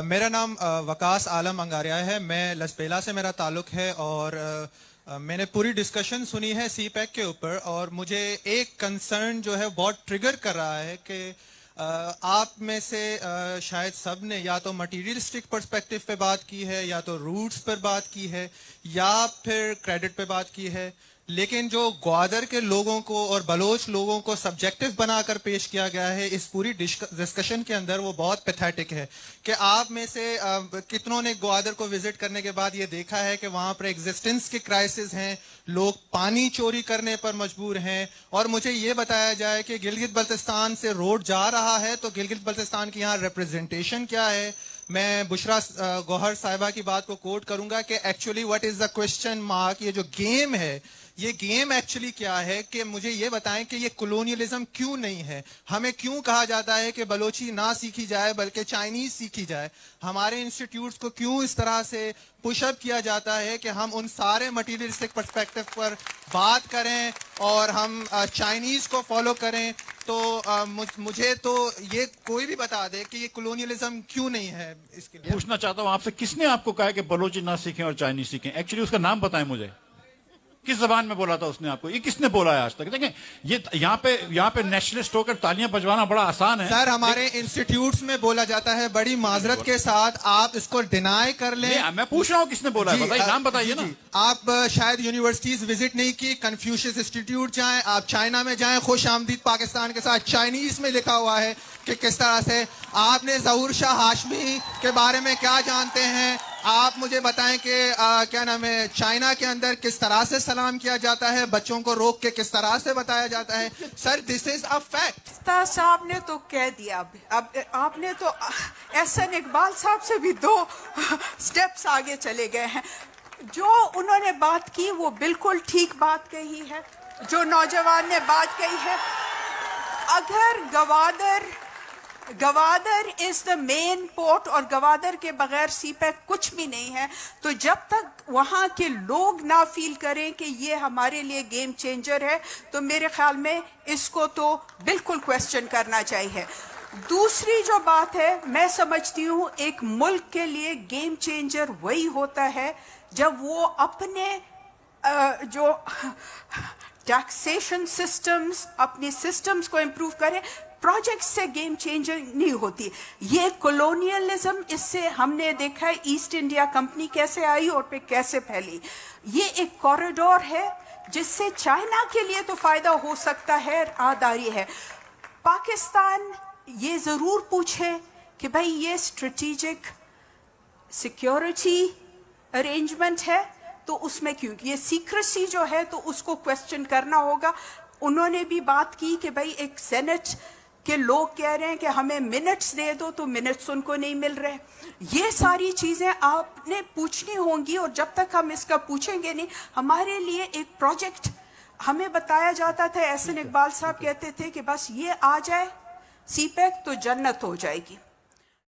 میرا نام وکاس عالم انگاریہ ہے. میں لسبیلا سے میرا تعلق ہے اور میں نے پوری ڈسکشن سنی ہے سی پیک کے اوپر, اور مجھے ایک کنسرن جو ہے بہت ٹریگر کر رہا ہے کہ آپ میں سے شاید سب نے یا تو مٹیریلسٹک پرسپیکٹو پہ بات کی ہے, یا تو روٹس پر بات کی ہے, یا پھر کریڈٹ پہ بات کی ہے, لیکن جو گوادر کے لوگوں کو اور بلوچ لوگوں کو سبجیکٹو بنا کر پیش کیا گیا ہے اس پوری ڈسکشن کے اندر, وہ بہت پیتھیٹک ہے. کہ آپ میں سے کتنوں نے گوادر کو وزٹ کرنے کے بعد یہ دیکھا ہے کہ وہاں پر ایگزسٹنس کے کرائسس ہیں, لوگ پانی چوری کرنے پر مجبور ہیں, اور مجھے یہ بتایا جائے کہ گلگت بلتستان سے روڈ جا رہا ہے تو گلگت بلتستان کی یہاں ریپرزنٹیشن کیا ہے. میں بشرا گوہر صاحبہ کی بات کو کوٹ کروں گا کہ actually what is the question mark, یہ جو گیم ہے یہ گیم ایکچولی کیا ہے, کہ مجھے یہ بتائیں کہ یہ کولونیلزم کیوں نہیں ہے. ہمیں کیوں کہا جاتا ہے کہ بلوچی نہ سیکھی جائے بلکہ چائنیز سیکھی جائے. ہمارے انسٹیٹیوٹس کو کیوں اس طرح سے پش اپ کیا جاتا ہے کہ ہم ان سارے مٹیریلسٹک پرسپیکٹو پر بات کریں اور ہم چائنیز کو فالو کریں. تو مجھے تو یہ کوئی بھی بتا دے کہ یہ کولونیلزم کیوں نہیں ہے. اس کے لیے پوچھنا چاہتا ہوں آپ سے, کس نے آپ کو کہا کہ بلوچی نہ سیکھیں اور چائنیز سیکھیں؟ ایکچولی اس کا نام بتائیں مجھے, کس زبان میں بولا تھا اس نے آپ کو؟ یہ کس نے بولا ہے آج تک؟ دیکھیں یہ یہاں پہ نیشنلسٹ ہو کر تالیاں بجوانا بڑا آسان ہے سر. ہمارے انسٹیٹیوٹس میں بولا جاتا ہے, بڑی معذرت کے ساتھ آپ اس کو ڈینائی کر لیں. میں پوچھ رہا ہوں کس نے بولا ہے, بتائیے, نام بتائیے نا. آپ شاید یونیورسٹیز وزٹ نہیں کی, کنفیوشس انسٹیٹیوٹ جائیں, آپ چائنا میں جائیں, خوش آمدید پاکستان کے ساتھ چائنیز میں لکھا ہوا ہے کہ کس طرح سے. آپ نے ظہور شاہ ہاشمی کے بارے میں کیا جانتے ہیں؟ آپ مجھے بتائیں کہ کیا نام ہے, چائنا کے اندر کس طرح سے سلام کیا جاتا ہے, بچوں کو روک کے کس طرح سے بتایا جاتا ہے. سر دس از اے فیکٹ. استاد صاحب نے تو کہہ دیا, اب آپ نے تو احسن اقبال صاحب سے بھی 2 سٹیپس آگے چلے گئے ہیں. جو انہوں نے بات کی وہ بالکل ٹھیک بات کہی ہے, جو نوجوان نے بات کہی ہے. اگر گوادر از دا مین پورٹ اور گوادر کے بغیر سی پیک کچھ بھی نہیں ہے, تو جب تک وہاں کے لوگ نہ فیل کریں کہ یہ ہمارے لیے گیم چینجر ہے, تو میرے خیال میں اس کو تو بالکل کویسچن کرنا چاہیے. دوسری جو بات ہے, میں سمجھتی ہوں ایک ملک کے لیے گیم چینجر وہی ہوتا ہے جب وہ اپنے جو ٹیکسیشن سسٹمز, اپنی سسٹمز کو امپروو کرے. پروجیکٹ سے گیم چینجر نہیں ہوتی. یہ کولونیلزم, اس سے ہم نے دیکھا ہے ایسٹ انڈیا کمپنی کیسے آئی اور پھر کیسے پھیلی. یہ ایک کوریڈور ہے جس سے چائنا کے لیے تو فائدہ ہو سکتا ہے, آداری ہے. پاکستان یہ ضرور پوچھے کہ بھائی یہ اسٹریٹجک سیکیورٹی ارینجمنٹ ہے تو اس میں کیوں, یہ سیکریسی جو ہے تو اس کو کویسچن کرنا ہوگا. انہوں نے بھی بات کی کہ بھائی ایک سینٹ کہ لوگ کہہ رہے ہیں کہ ہمیں منٹس دے دو, تو منٹس ان کو نہیں مل رہے. یہ ساری چیزیں آپ نے پوچھنی ہوں گی, اور جب تک ہم اس کا پوچھیں گے نہیں, ہمارے لیے ایک پروجیکٹ ہمیں بتایا جاتا تھا. احسن اقبال صاحب کہتے تھے کہ بس یہ آ جائے سی پیک تو جنت ہو جائے گی.